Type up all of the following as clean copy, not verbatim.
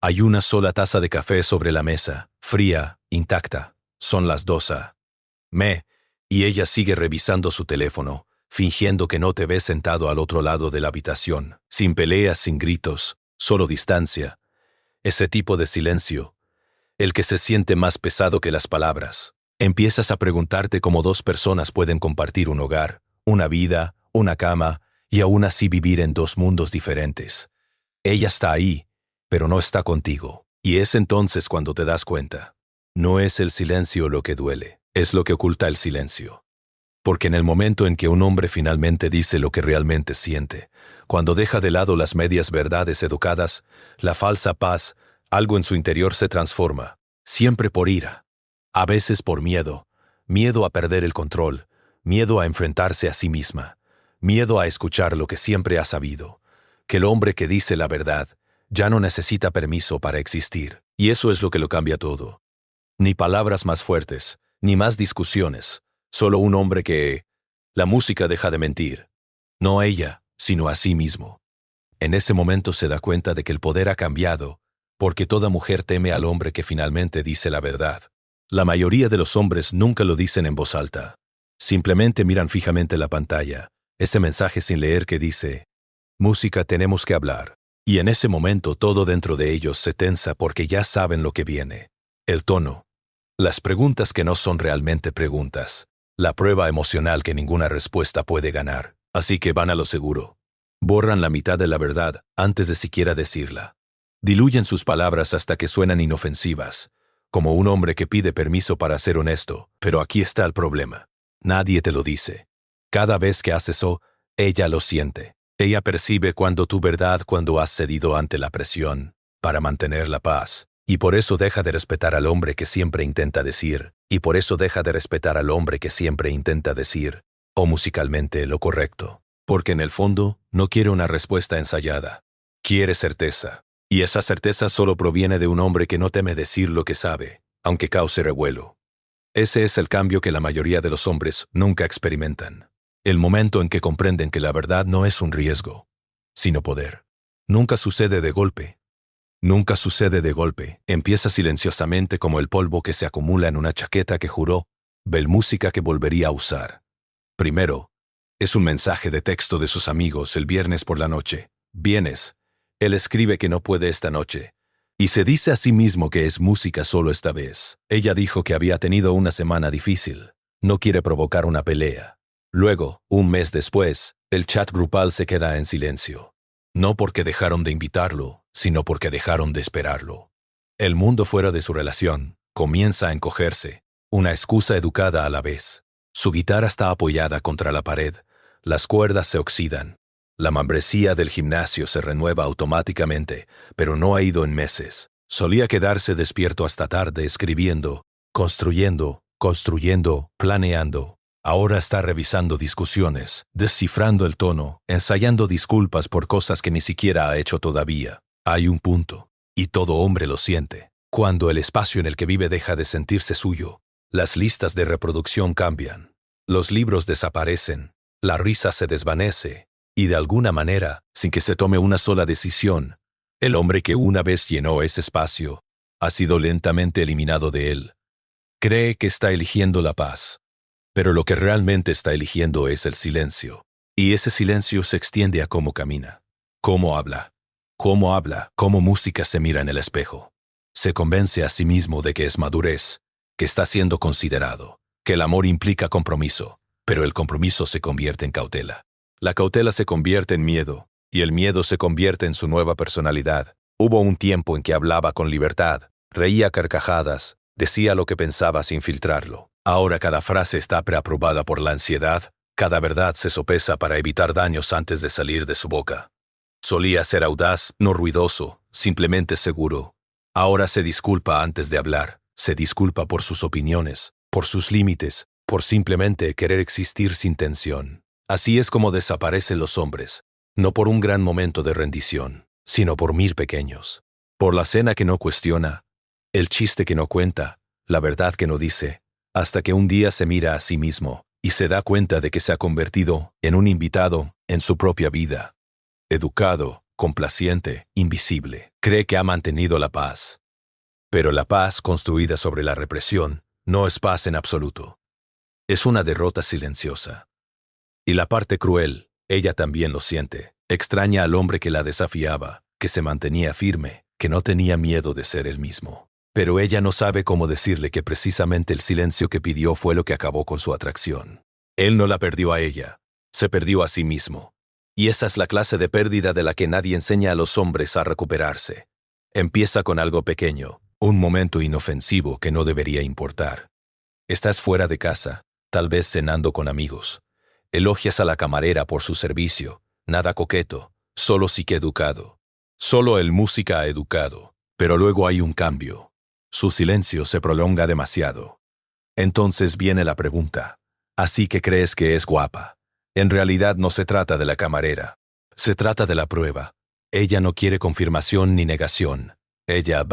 Hay una sola taza de café sobre la mesa, fría, intacta. Son las 12 m. Y ella sigue revisando su teléfono, fingiendo que no te ve sentado al otro lado de la habitación, sin peleas, sin gritos, solo distancia. Ese tipo de silencio, el que se siente más pesado que las palabras. Empiezas a preguntarte cómo dos personas pueden compartir un hogar, una vida, una cama, y aún así vivir en dos mundos diferentes. Ella está ahí, pero no está contigo. Y es entonces cuando te das cuenta. No es el silencio lo que duele, es lo que oculta el silencio. Porque en el momento en que un hombre finalmente dice lo que realmente siente, cuando deja de lado las medias verdades educadas, la falsa paz, algo en su interior se transforma, siempre por ira, a veces por miedo, miedo a perder el control, miedo a enfrentarse a sí misma, miedo a escuchar lo que siempre ha sabido, que el hombre que dice la verdad ya no necesita permiso para existir, y eso es lo que lo cambia todo. Ni palabras más fuertes, ni más discusiones, solo un hombre que... La música deja de mentir. No a ella, sino a sí mismo. En ese momento se da cuenta de que el poder ha cambiado, porque toda mujer teme al hombre que finalmente dice la verdad. La mayoría de los hombres nunca lo dicen en voz alta. Simplemente miran fijamente la pantalla, ese mensaje sin leer que dice, música, tenemos que hablar. Y en ese momento todo dentro de ellos se tensa porque ya saben lo que viene. El tono. Las preguntas que no son realmente preguntas. La prueba emocional que ninguna respuesta puede ganar. Así que van a lo seguro. Borran la mitad de la verdad antes de siquiera decirla. Diluyen sus palabras hasta que suenan inofensivas, como un hombre que pide permiso para ser honesto. Pero aquí está el problema. Nadie te lo dice. Cada vez que haces eso, ella lo siente. Ella percibe cuando tu verdad, cuando has cedido ante la presión, para mantener la paz. Y por eso deja de respetar al hombre que siempre intenta decir, o musicalmente, lo correcto. Porque en el fondo, no quiere una respuesta ensayada. Quiere certeza. Y esa certeza solo proviene de un hombre que no teme decir lo que sabe, aunque cause revuelo. Ese es el cambio que la mayoría de los hombres nunca experimentan. El momento en que comprenden que la verdad no es un riesgo, sino poder. Nunca sucede de golpe. Nunca sucede de golpe. Empieza silenciosamente como el polvo que se acumula en una chaqueta que juró, música que volvería a usar. Primero, es un mensaje de texto de sus amigos el viernes por la noche. ¿Vienes? Él escribe que no puede esta noche. Y se dice a sí mismo que es música solo esta vez. Ella dijo que había tenido una semana difícil. No quiere provocar una pelea. Luego, un mes después, el chat grupal se queda en silencio. No porque dejaron de invitarlo, sino porque dejaron de esperarlo. El mundo fuera de su relación comienza a encogerse, una excusa educada a la vez. Su guitarra está apoyada contra la pared, las cuerdas se oxidan. La membresía del gimnasio se renueva automáticamente, pero no ha ido en meses. Solía quedarse despierto hasta tarde escribiendo, construyendo, planeando. Ahora está revisando discusiones, descifrando el tono, ensayando disculpas por cosas que ni siquiera ha hecho todavía. Hay un punto, y todo hombre lo siente, cuando el espacio en el que vive deja de sentirse suyo. Las listas de reproducción cambian, los libros desaparecen, la risa se desvanece, y de alguna manera, sin que se tome una sola decisión, el hombre que una vez llenó ese espacio ha sido lentamente eliminado de él. Cree que está eligiendo la paz. Pero lo que realmente está eligiendo es el silencio. Y ese silencio se extiende a cómo camina, cómo habla, cómo música se mira en el espejo. Se convence a sí mismo de que es madurez, que está siendo considerado, que el amor implica compromiso, pero el compromiso se convierte en cautela. La cautela se convierte en miedo, y el miedo se convierte en su nueva personalidad. Hubo un tiempo en que hablaba con libertad, reía a carcajadas, decía lo que pensaba sin filtrarlo. Ahora cada frase está preaprobada por la ansiedad, cada verdad se sopesa para evitar daños antes de salir de su boca. Solía ser audaz, no ruidoso, simplemente seguro. Ahora se disculpa antes de hablar, se disculpa por sus opiniones, por sus límites, por simplemente querer existir sin tensión. Así es como desaparecen los hombres, no por un gran momento de rendición, sino por 1000 pequeños. Por la cena que no cuestiona, el chiste que no cuenta, la verdad que no dice, hasta que un día se mira a sí mismo y se da cuenta de que se ha convertido en un invitado en su propia vida. Educado, complaciente, invisible. Cree que ha mantenido la paz. Pero la paz construida sobre la represión no es paz en absoluto. Es una derrota silenciosa. Y la parte cruel, ella también lo siente. Extraña al hombre que la desafiaba, que se mantenía firme, que no tenía miedo de ser él mismo. Pero ella no sabe cómo decirle que precisamente el silencio que pidió fue lo que acabó con su atracción. Él no la perdió a ella, se perdió a sí mismo. Y esa es la clase de pérdida de la que nadie enseña a los hombres a recuperarse. Empieza con algo pequeño, un momento inofensivo que no debería importar. Estás fuera de casa, tal vez cenando con amigos. Elogias a la camarera por su servicio, nada coqueto, solo psiqueeducado. Solo el música educado. Pero luego hay un cambio. Su silencio se prolonga demasiado. Entonces viene la pregunta. ¿Así que crees que es guapa? En realidad no se trata de la camarera. Se trata de la prueba. Ella no quiere confirmación ni negación. Ella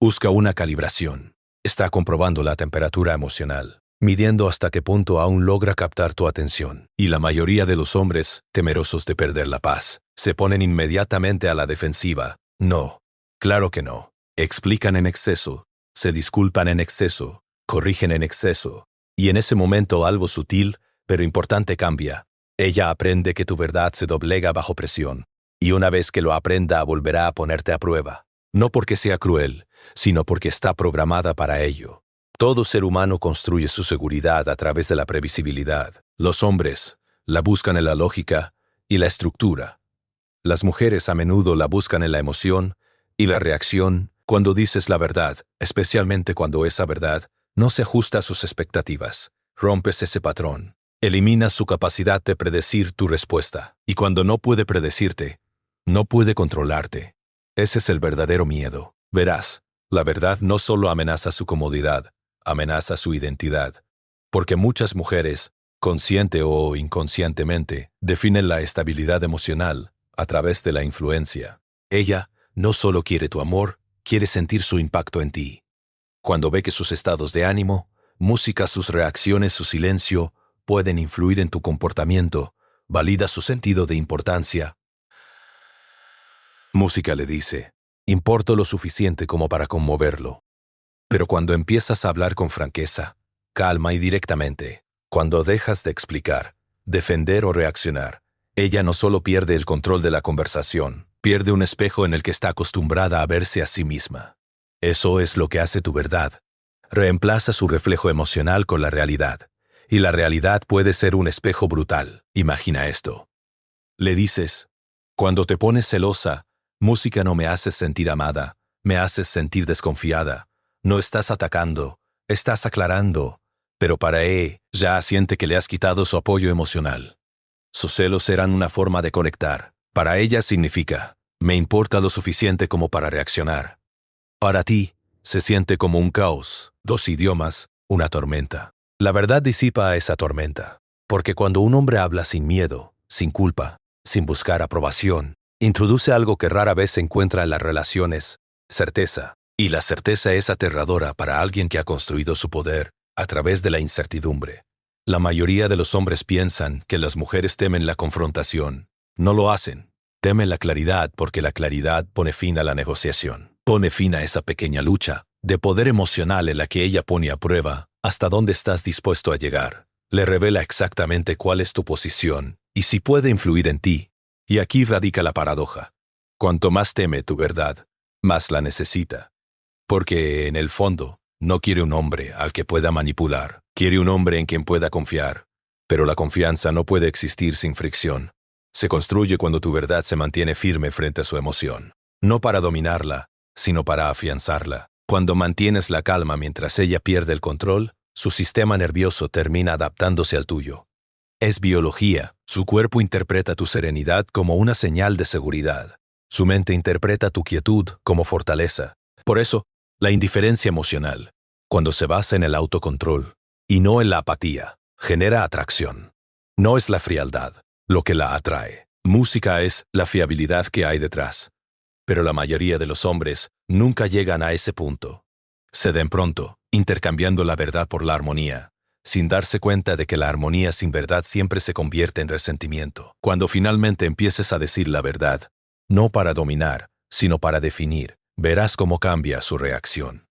busca una calibración. Está comprobando la temperatura emocional, midiendo hasta qué punto aún logra captar tu atención. Y la mayoría de los hombres, temerosos de perder la paz, se ponen inmediatamente a la defensiva. No. Claro que no. Explican en exceso, se disculpan en exceso, corrigen en exceso. Y en ese momento algo sutil, pero importante cambia. Ella aprende que tu verdad se doblega bajo presión. Y una vez que lo aprenda, volverá a ponerte a prueba. No porque sea cruel, sino porque está programada para ello. Todo ser humano construye su seguridad a través de la previsibilidad. Los hombres la buscan en la lógica y la estructura. Las mujeres a menudo la buscan en la emoción y la reacción cuando dices la verdad, especialmente cuando esa verdad no se ajusta a sus expectativas. Rompes ese patrón. Eliminas su capacidad de predecir tu respuesta. Y cuando no puede predecirte, no puede controlarte. Ese es el verdadero miedo. Verás, la verdad no solo amenaza su comodidad, amenaza su identidad. Porque muchas mujeres, consciente o inconscientemente, definen la estabilidad emocional a través de la influencia. Ella no solo quiere tu amor, quiere sentir su impacto en ti. Cuando ve que sus estados de ánimo, música, sus reacciones, su silencio, pueden influir en tu comportamiento, valida su sentido de importancia. Música le dice, importo lo suficiente como para conmoverlo. Pero cuando empiezas a hablar con franqueza, calma y directamente, cuando dejas de explicar, defender o reaccionar, ella no solo pierde el control de la conversación, pierde un espejo en el que está acostumbrada a verse a sí misma. Eso es lo que hace tu verdad. Reemplaza su reflejo emocional con la realidad. Y la realidad puede ser un espejo brutal. Imagina esto. Le dices, cuando te pones celosa, música no me haces sentir amada, me haces sentir desconfiada. No estás atacando, estás aclarando. Pero para ella siente que le has quitado su apoyo emocional. Sus celos serán una forma de conectar. Para ella significa, me importa lo suficiente como para reaccionar. Para ti, se siente como un caos, dos idiomas, una tormenta. La verdad disipa a esa tormenta, porque cuando un hombre habla sin miedo, sin culpa, sin buscar aprobación, introduce algo que rara vez se encuentra en las relaciones, certeza. Y la certeza es aterradora para alguien que ha construido su poder a través de la incertidumbre. La mayoría de los hombres piensan que las mujeres temen la confrontación. No lo hacen. Temen la claridad porque la claridad pone fin a la negociación. Pone fin a esa pequeña lucha de poder emocional en la que ella pone a prueba hasta dónde estás dispuesto a llegar. Le revela exactamente cuál es tu posición y si puede influir en ti. Y aquí radica la paradoja. Cuanto más teme tu verdad, más la necesita. Porque, en el fondo, no quiere un hombre al que pueda manipular. Quiere un hombre en quien pueda confiar. Pero la confianza no puede existir sin fricción. Se construye cuando tu verdad se mantiene firme frente a su emoción. No para dominarla, sino para afianzarla. Cuando mantienes la calma mientras ella pierde el control, su sistema nervioso termina adaptándose al tuyo. Es biología. Su cuerpo interpreta tu serenidad como una señal de seguridad. Su mente interpreta tu quietud como fortaleza. Por eso, la indiferencia emocional, cuando se basa en el autocontrol y no en la apatía, genera atracción. No es la frialdad lo que la atrae. Música es la fiabilidad que hay detrás. Pero la mayoría de los hombres nunca llegan a ese punto. Ceden pronto, intercambiando la verdad por la armonía, sin darse cuenta de que la armonía sin verdad siempre se convierte en resentimiento. Cuando finalmente empieces a decir la verdad, No para dominar, sino para definir. Verás cómo cambia su reacción.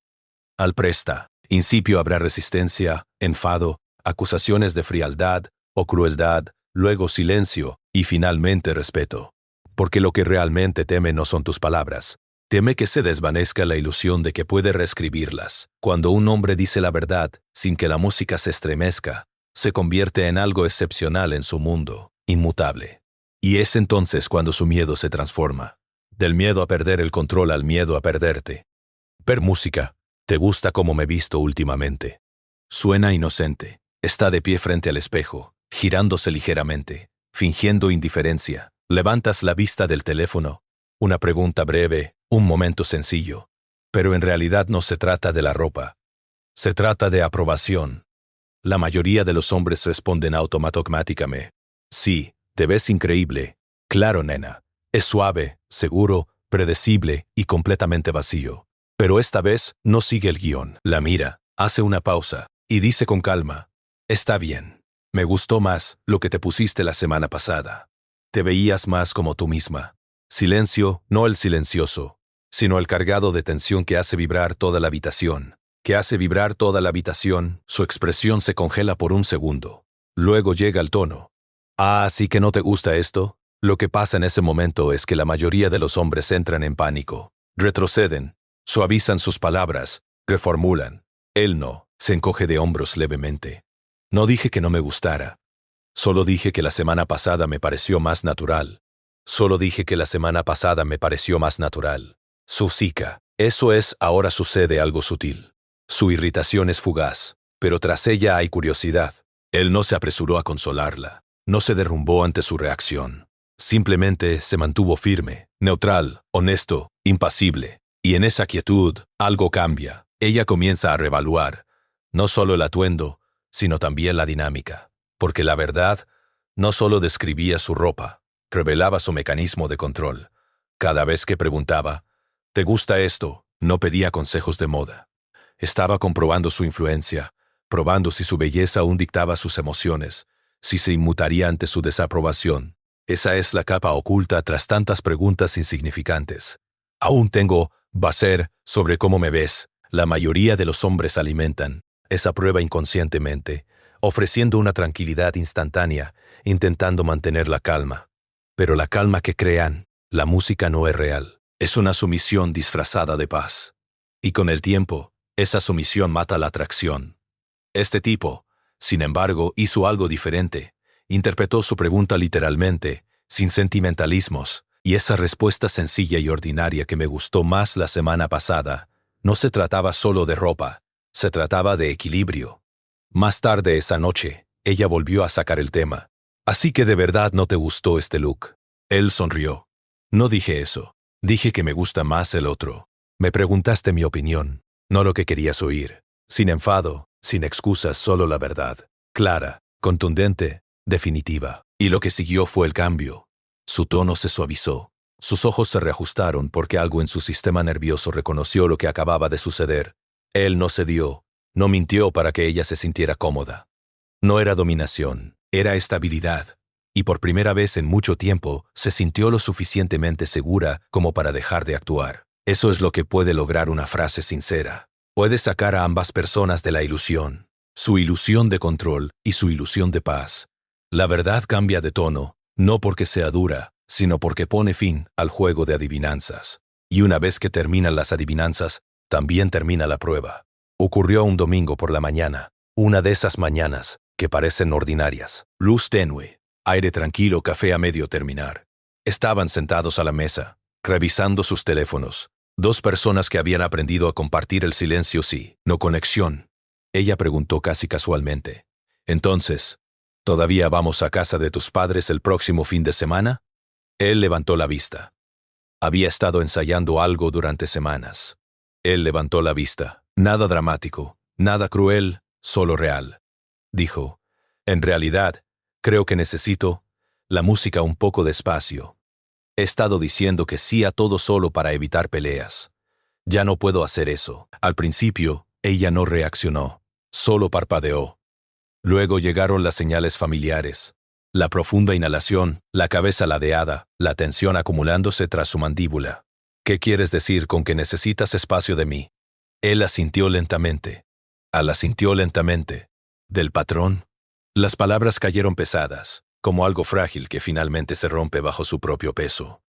Al principio habrá resistencia, enfado, acusaciones de frialdad o crueldad, luego silencio y finalmente respeto. Porque lo que realmente teme no son tus palabras. Teme que se desvanezca la ilusión de que puede reescribirlas. Cuando un hombre dice la verdad, sin que la música se estremezca, se convierte en algo excepcional en su mundo, inmutable. Y es entonces cuando su miedo se transforma. Del miedo a perder el control al miedo a perderte. Ver música. ¿Te gusta cómo me he visto últimamente? Suena inocente. Está de pie frente al espejo, girándose ligeramente, fingiendo indiferencia. Levantas la vista del teléfono. Una pregunta breve, un momento sencillo. Pero en realidad no se trata de la ropa. Se trata de aprobación. La mayoría de los hombres responden automáticamente. Sí, te ves increíble. Claro, nena. Es suave, seguro, predecible y completamente vacío. Pero esta vez no sigue el guión. La mira, hace una pausa y dice con calma: está bien. Me gustó más lo que te pusiste la semana pasada. Te veías más como tú misma. Silencio, no el silencioso, sino el cargado de tensión que hace vibrar toda la habitación. Su expresión se congela por un segundo. Luego llega el tono. Ah, ¿sí que no te gusta esto? Lo que pasa en ese momento es que la mayoría de los hombres entran en pánico. Retroceden, suavizan sus palabras, reformulan. Él no, se encoge de hombros levemente. No dije que no me gustara. Solo dije que la semana pasada me pareció más natural. Su zika. Eso es, ahora sucede algo sutil. Su irritación es fugaz, pero tras ella hay curiosidad. Él no se apresuró a consolarla, no se derrumbó ante su reacción. Simplemente se mantuvo firme, neutral, honesto, impasible. Y en esa quietud, algo cambia. Ella comienza a reevaluar, no solo el atuendo, sino también la dinámica. Porque la verdad no solo describía su ropa, revelaba su mecanismo de control. Cada vez que preguntaba, ¿te gusta esto?, no pedía consejos de moda. Estaba comprobando su influencia, probando si su belleza aún dictaba sus emociones, si se inmutaría ante su desaprobación. Esa es la capa oculta tras tantas preguntas insignificantes. Aún tengo, va a ser, sobre cómo me ves. La mayoría de los hombres alimentan esa prueba inconscientemente, ofreciendo una tranquilidad instantánea, intentando mantener la calma. Pero la calma que crean, la música no es real. Es una sumisión disfrazada de paz. Y con el tiempo, esa sumisión mata la atracción. Este tipo, sin embargo, hizo algo diferente. Interpretó su pregunta literalmente, sin sentimentalismos, y esa respuesta sencilla y ordinaria que me gustó más la semana pasada, no se trataba solo de ropa, se trataba de equilibrio. Más tarde esa noche, ella volvió a sacar el tema. Así que de verdad no te gustó este look. Él sonrió. No dije eso. Dije que me gusta más el otro. Me preguntaste mi opinión, no lo que querías oír. Sin enfado, sin excusas, solo la verdad. Clara, contundente, definitiva. Y lo que siguió fue el cambio. Su tono se suavizó. Sus ojos se reajustaron porque algo en su sistema nervioso reconoció lo que acababa de suceder. Él no cedió, no mintió para que ella se sintiera cómoda. No era dominación, era estabilidad. Y por primera vez en mucho tiempo se sintió lo suficientemente segura como para dejar de actuar. Eso es lo que puede lograr una frase sincera. Puede sacar a ambas personas de la ilusión, su ilusión de control y su ilusión de paz. La verdad cambia de tono, no porque sea dura, sino porque pone fin al juego de adivinanzas. Y una vez que terminan las adivinanzas, también termina la prueba. Ocurrió un domingo por la mañana, una de esas mañanas que parecen ordinarias. Luz tenue, aire tranquilo, café a medio terminar. Estaban sentados a la mesa, revisando sus teléfonos. Dos personas que habían aprendido a compartir el silencio sí, no conexión. Ella preguntó casi casualmente. Entonces, ¿todavía vamos a casa de tus padres el próximo fin de semana? Él levantó la vista. Había estado ensayando algo durante semanas. Él levantó la vista. Nada dramático, nada cruel, solo real. Dijo, en realidad, creo que necesito la música un poco despacio. He estado diciendo que sí a todo solo para evitar peleas. Ya no puedo hacer eso. Al principio, ella no reaccionó, solo parpadeó. Luego llegaron las señales familiares. La profunda inhalación, la cabeza ladeada, la tensión acumulándose tras su mandíbula. ¿Qué quieres decir con que necesitas espacio de mí? Él asintió lentamente. Asintió lentamente. ¿Del patrón? Las palabras cayeron pesadas, como algo frágil que finalmente se rompe bajo su propio peso.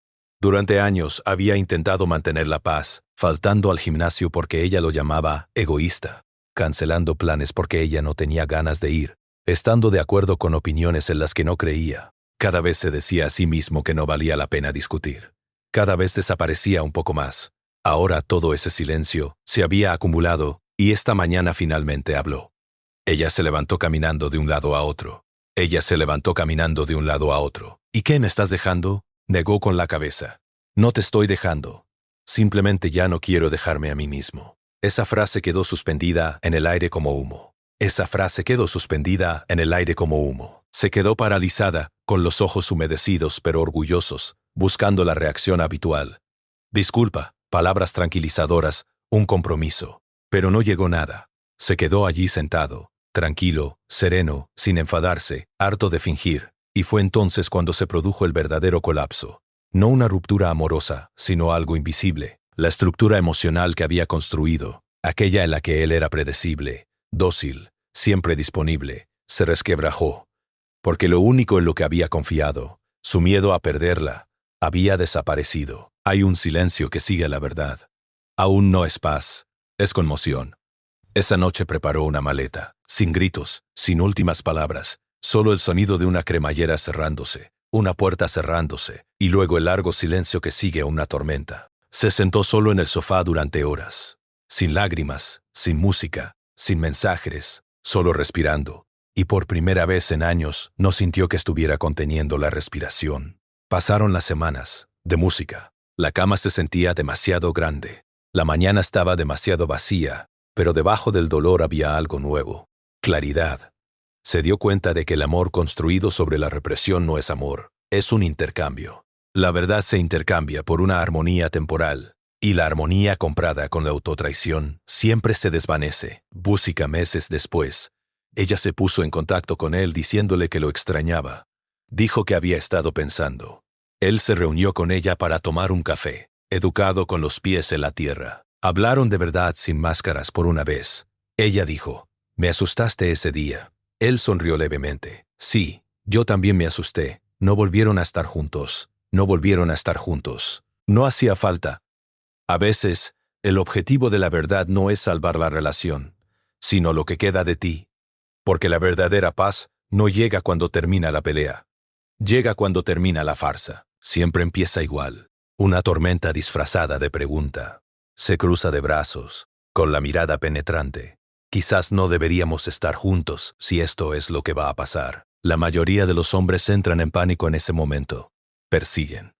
Durante años había intentado mantener la paz, faltando al gimnasio porque ella lo llamaba egoísta, cancelando planes porque ella no tenía ganas de ir, estando de acuerdo con opiniones en las que no creía. Cada vez se decía a sí mismo que no valía la pena discutir. Cada vez desaparecía un poco más. Ahora todo ese silencio se había acumulado y esta mañana finalmente habló. Ella se levantó caminando de un lado a otro. Ella se levantó caminando de un lado a otro. ¿Y qué me estás dejando? Negó con la cabeza. No te estoy dejando. Simplemente ya no quiero dejarme a mí mismo. Esa frase quedó suspendida en el aire como humo. Esa frase quedó suspendida en el aire como humo. Se quedó paralizada, con los ojos humedecidos pero orgullosos, buscando la reacción habitual. Disculpa, palabras tranquilizadoras, un compromiso. Pero no llegó nada. Se quedó allí sentado, tranquilo, sereno, sin enfadarse, harto de fingir. Y fue entonces cuando se produjo el verdadero colapso. No una ruptura amorosa, sino algo invisible. La estructura emocional que había construido, aquella en la que él era predecible, dócil, siempre disponible, se resquebrajó. Porque lo único en lo que había confiado, su miedo a perderla, había desaparecido. Hay un silencio que sigue la verdad. Aún no es paz, es conmoción. Esa noche preparó una maleta, sin gritos, sin últimas palabras, solo el sonido de una cremallera cerrándose, una puerta cerrándose, y luego el largo silencio que sigue a una tormenta. Se sentó solo en el sofá durante horas, sin lágrimas, sin música, sin mensajes, solo respirando, y por primera vez en años no sintió que estuviera conteniendo la respiración. Pasaron las semanas, de música. La cama se sentía demasiado grande. La mañana estaba demasiado vacía, pero debajo del dolor había algo nuevo. Claridad. Se dio cuenta de que el amor construido sobre la represión no es amor, es un intercambio. La verdad se intercambia por una armonía temporal, y la armonía comprada con la autotraición siempre se desvanece. Música meses después. Ella se puso en contacto con él diciéndole que lo extrañaba. Dijo que había estado pensando. Él se reunió con ella para tomar un café, educado con los pies en la tierra. Hablaron de verdad sin máscaras por una vez. Ella dijo, «Me asustaste ese día». Él sonrió levemente. «Sí, yo también me asusté. No volvieron a estar juntos. No volvieron a estar juntos. No hacía falta». A veces, el objetivo de la verdad no es salvar la relación, sino lo que queda de ti. Porque la verdadera paz no llega cuando termina la pelea. Llega cuando termina la farsa. Siempre empieza igual. Una tormenta disfrazada de pregunta. Se cruza de brazos, con la mirada penetrante. Quizás no deberíamos estar juntos si esto es lo que va a pasar. La mayoría de los hombres entran en pánico en ese momento. Persiguen.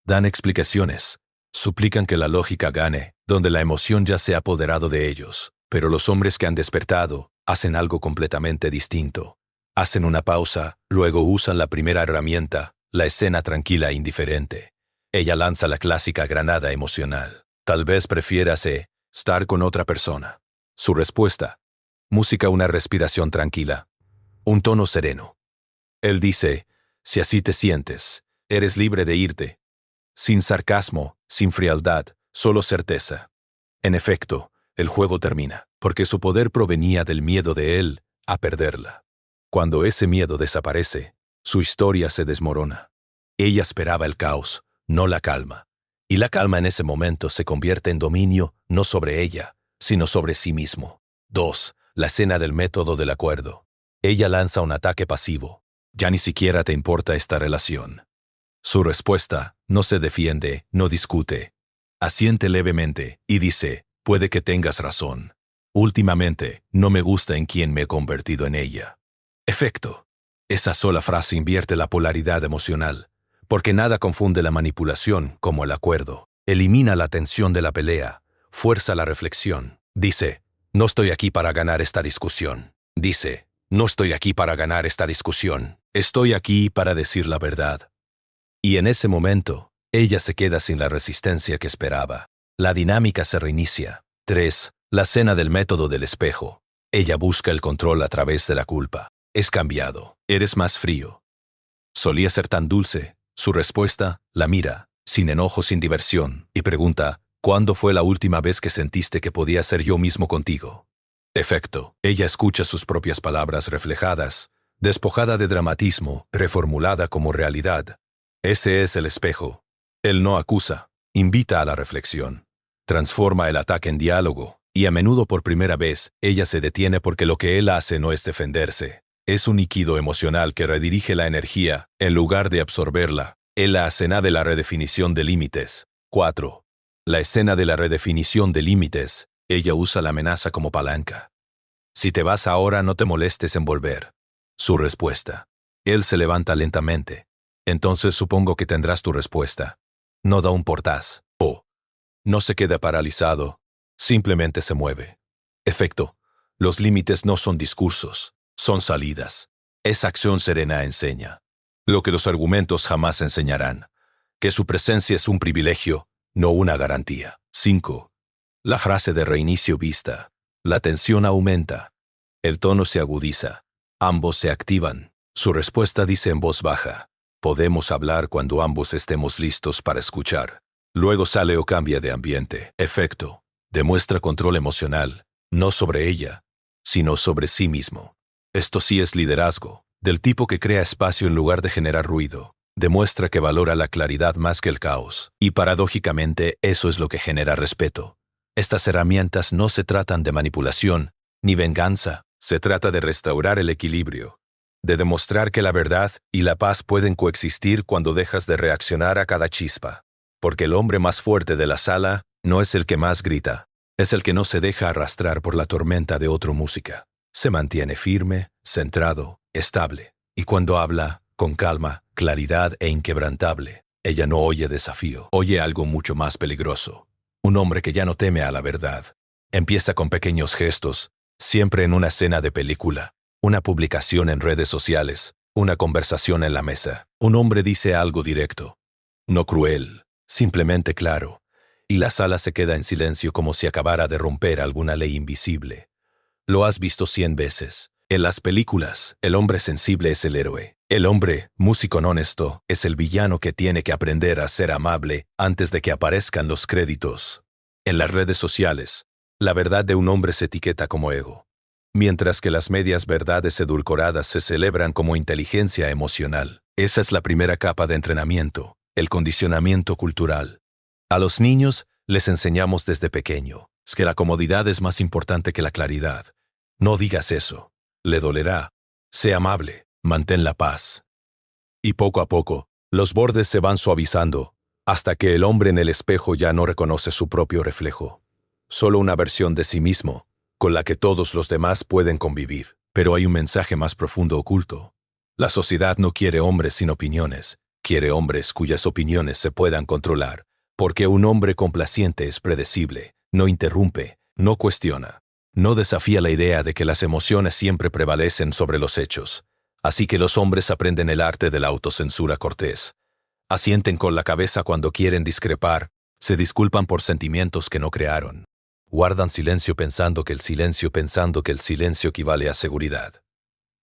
Dan explicaciones. Suplican que la lógica gane, donde la emoción ya se ha apoderado de ellos. Pero los hombres que han despertado hacen algo completamente distinto. Hacen una pausa, luego usan la primera herramienta, la escena tranquila e indiferente. Ella lanza la clásica granada emocional. Tal vez prefieras estar con otra persona. Su respuesta. Música, una respiración tranquila. Un tono sereno. Él dice, si así te sientes, eres libre de irte. Sin sarcasmo, sin frialdad, solo certeza. En efecto, el juego termina, porque su poder provenía del miedo de él a perderla. Cuando ese miedo desaparece, su historia se desmorona. Ella esperaba el caos, no la calma. Y la calma en ese momento se convierte en dominio no sobre ella, sino sobre sí mismo. 2. La escena del método del acuerdo. Ella lanza un ataque pasivo. Ya ni siquiera te importa esta relación. Su respuesta, no se defiende, no discute. Asiente levemente y dice, puede que tengas razón. Últimamente, no me gusta en quién me he convertido en ella. Efecto. Esa sola frase invierte la polaridad emocional, porque nada confunde la manipulación como el acuerdo. Elimina la tensión de la pelea, fuerza la reflexión. Dice, no estoy aquí para ganar esta discusión. Dice, no estoy aquí para ganar esta discusión. Estoy aquí para decir la verdad. Y en ese momento, ella se queda sin la resistencia que esperaba. La dinámica se reinicia. 3. La escena del método del espejo. Ella busca el control a través de la culpa. Es cambiado. Eres más frío. Solía ser tan dulce. Su respuesta, la mira, sin enojo, sin diversión, y pregunta, ¿cuándo fue la última vez que sentiste que podía ser yo mismo contigo? Efecto. Ella escucha sus propias palabras reflejadas, despojada de dramatismo, reformulada como realidad. Ese es el espejo. Él no acusa, invita a la reflexión. Transforma el ataque en diálogo, y a menudo por primera vez, ella se detiene porque lo que él hace no es defenderse. Es un líquido emocional que redirige la energía, en lugar de absorberla. En la escena de la redefinición de límites. 4. La escena de la redefinición de límites. Ella usa la amenaza como palanca. Si te vas ahora, no te molestes en volver. Su respuesta. Él se levanta lentamente. Entonces supongo que tendrás tu respuesta. No da un portaz. No se queda paralizado. Simplemente se mueve. Efecto. Los límites no son discursos. Son salidas. Esa acción serena enseña. Lo que los argumentos jamás enseñarán. Que su presencia es un privilegio, no una garantía. 5. La frase de reinicio vista. La tensión aumenta. El tono se agudiza. Ambos se activan. Su respuesta dice en voz baja. Podemos hablar cuando ambos estemos listos para escuchar. Luego sale o cambia de ambiente. Efecto. Demuestra control emocional, no sobre ella, sino sobre sí mismo. Esto sí es liderazgo, del tipo que crea espacio en lugar de generar ruido. Demuestra que valora la claridad más que el caos. Y paradójicamente, eso es lo que genera respeto. Estas herramientas no se tratan de manipulación, ni venganza. Se trata de restaurar el equilibrio. De demostrar que la verdad y la paz pueden coexistir cuando dejas de reaccionar a cada chispa. Porque el hombre más fuerte de la sala no es el que más grita. Es el que no se deja arrastrar por la tormenta de otra música. Se mantiene firme, centrado, estable. Y cuando habla, con calma, claridad e inquebrantable, ella no oye desafío, oye algo mucho más peligroso. Un hombre que ya no teme a la verdad. Empieza con pequeños gestos, siempre en una escena de película, una publicación en redes sociales, una conversación en la mesa. Un hombre dice algo directo, no cruel, simplemente claro, y la sala se queda en silencio como si acabara de romper alguna ley invisible. Lo has visto 100 veces. En las películas, el hombre sensible es el héroe. El hombre, músico honesto, es el villano que tiene que aprender a ser amable antes de que aparezcan los créditos. En las redes sociales, la verdad de un hombre se etiqueta como ego, mientras que las medias verdades edulcoradas se celebran como inteligencia emocional. Esa es la primera capa de entrenamiento, el condicionamiento cultural. A los niños les enseñamos desde pequeño que la comodidad es más importante que la claridad. No digas eso. Le dolerá. Sé amable. Mantén la paz. Y poco a poco, los bordes se van suavizando, hasta que el hombre en el espejo ya no reconoce su propio reflejo. Solo una versión de sí mismo, con la que todos los demás pueden convivir. Pero hay un mensaje más profundo oculto. La sociedad no quiere hombres sin opiniones. Quiere hombres cuyas opiniones se puedan controlar. Porque un hombre complaciente es predecible, no interrumpe, no cuestiona, no desafía la idea de que las emociones siempre prevalecen sobre los hechos. Así que los hombres aprenden el arte de la autocensura cortés. Asienten con la cabeza cuando quieren discrepar, se disculpan por sentimientos que no crearon. Guardan silencio pensando que el silencio equivale a seguridad.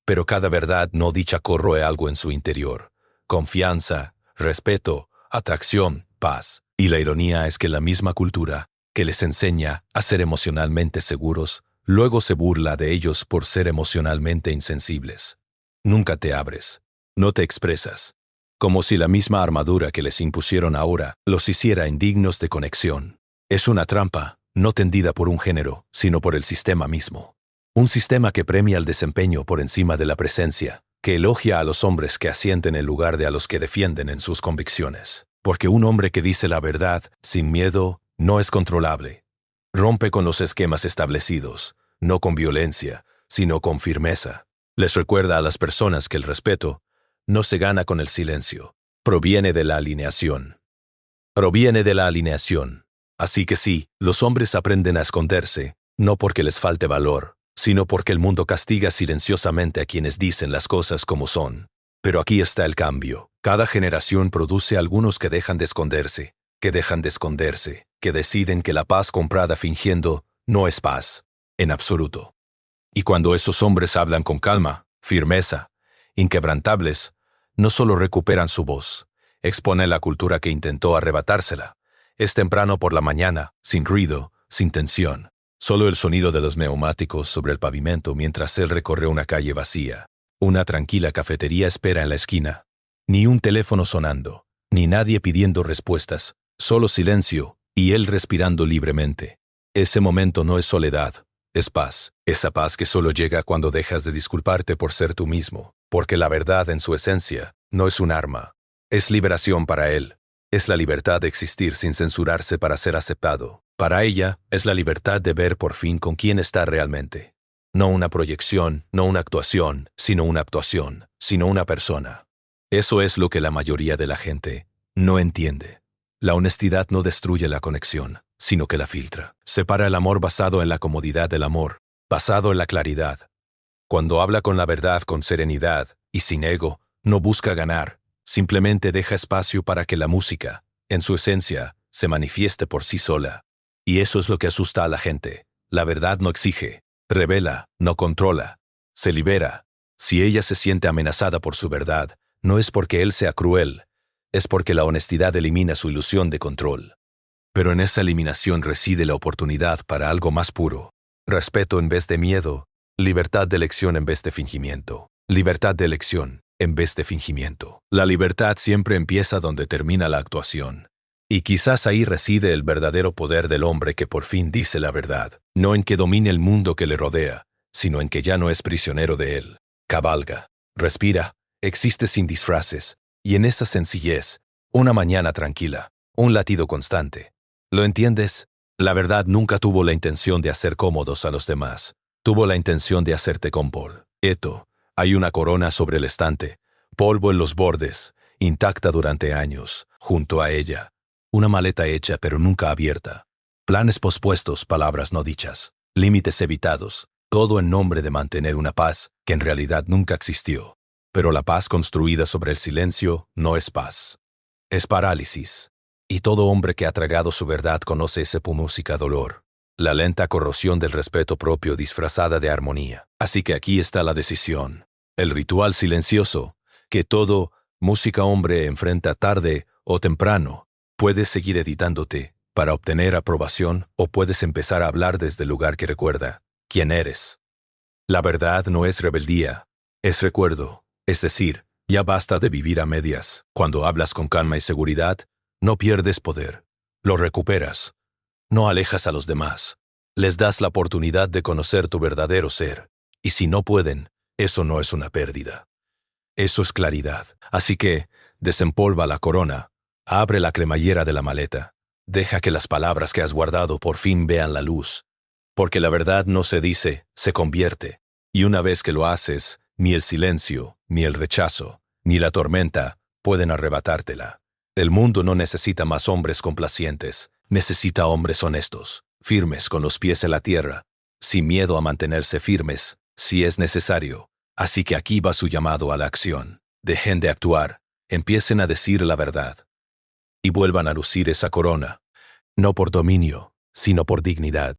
Pero cada verdad no dicha corroe algo en su interior. Confianza, respeto, atracción, paz. Y la ironía es que la misma cultura, que les enseña a ser emocionalmente seguros, luego se burla de ellos por ser emocionalmente insensibles. Nunca te abres, no te expresas, como si la misma armadura que les impusieron ahora los hiciera indignos de conexión. Es una trampa, no tendida por un género, sino por el sistema mismo. Un sistema que premia el desempeño por encima de la presencia, que elogia a los hombres que asienten en lugar de a los que defienden en sus convicciones. Porque un hombre que dice la verdad, sin miedo, no es controlable. Rompe con los esquemas establecidos, no con violencia, sino con firmeza. Les recuerda a las personas que el respeto no se gana con el silencio, proviene de la alineación. Proviene de la alineación. Así que sí, los hombres aprenden a esconderse, no porque les falte valor, sino porque el mundo castiga silenciosamente a quienes dicen las cosas como son. Pero aquí está el cambio. Cada generación produce algunos que dejan de esconderse, que deciden que la paz comprada fingiendo no es paz, en absoluto. Y cuando esos hombres hablan con calma, firmeza, inquebrantables, no solo recuperan su voz, exponen la cultura que intentó arrebatársela. Es temprano por la mañana, sin ruido, sin tensión. Solo el sonido de los neumáticos sobre el pavimento mientras él recorre una calle vacía. Una tranquila cafetería espera en la esquina. Ni un teléfono sonando, ni nadie pidiendo respuestas, solo silencio y él respirando libremente. Ese momento no es soledad, es paz. Esa paz que solo llega cuando dejas de disculparte por ser tú mismo, porque la verdad en su esencia no es un arma. Es liberación para él. Es la libertad de existir sin censurarse para ser aceptado. Para ella, es la libertad de ver por fin con quién está realmente. No una proyección, no una actuación, sino una actuación, sino una persona. Eso es lo que la mayoría de la gente no entiende. La honestidad no destruye la conexión, sino que la filtra. Separa el amor basado en la comodidad del amor, basado en la claridad. Cuando habla con la verdad con serenidad y sin ego, no busca ganar, simplemente deja espacio para que la música, en su esencia, se manifieste por sí sola. Y eso es lo que asusta a la gente. La verdad no exige, revela, no controla, se libera. Si ella se siente amenazada por su verdad, no es porque él sea cruel, es porque la honestidad elimina su ilusión de control. Pero en esa eliminación reside la oportunidad para algo más puro. Respeto en vez de miedo, libertad de elección en vez de fingimiento. Libertad de elección en vez de fingimiento. La libertad siempre empieza donde termina la actuación. Y quizás ahí reside el verdadero poder del hombre que por fin dice la verdad, no en que domine el mundo que le rodea, sino en que ya no es prisionero de él. Cabalga, respira, existe sin disfraces, y en esa sencillez, una mañana tranquila, un latido constante. ¿Lo entiendes? La verdad nunca tuvo la intención de hacer cómodos a los demás. Tuvo la intención de hacerte con Paul. Hay una corona sobre el estante, polvo en los bordes, intacta durante años, junto a ella. Una maleta hecha pero nunca abierta. Planes pospuestos, palabras no dichas. Límites evitados. Todo en nombre de mantener una paz que en realidad nunca existió. Pero la paz construida sobre el silencio no es paz. Es parálisis. Y todo hombre que ha tragado su verdad conoce ese música dolor. La lenta corrosión del respeto propio disfrazada de armonía. Así que aquí está la decisión. El ritual silencioso, que todo música hombre enfrenta tarde o temprano. Puedes seguir editándote para obtener aprobación o puedes empezar a hablar desde el lugar que recuerda quién eres. La verdad no es rebeldía, es recuerdo. Es decir, ya basta de vivir a medias. Cuando hablas con calma y seguridad, no pierdes poder. Lo recuperas. No alejas a los demás. Les das la oportunidad de conocer tu verdadero ser. Y si no pueden, eso no es una pérdida. Eso es claridad. Así que, desempolva la corona. Abre la cremallera de la maleta. Deja que las palabras que has guardado por fin vean la luz. Porque la verdad no se dice, se convierte. Y una vez que lo haces, ni el silencio, ni el rechazo, ni la tormenta pueden arrebatártela. El mundo no necesita más hombres complacientes, necesita hombres honestos, firmes con los pies en la tierra, sin miedo a mantenerse firmes, si es necesario. Así que aquí va su llamado a la acción. Dejen de actuar, empiecen a decir la verdad. Y vuelvan a lucir esa corona, no por dominio, sino por dignidad.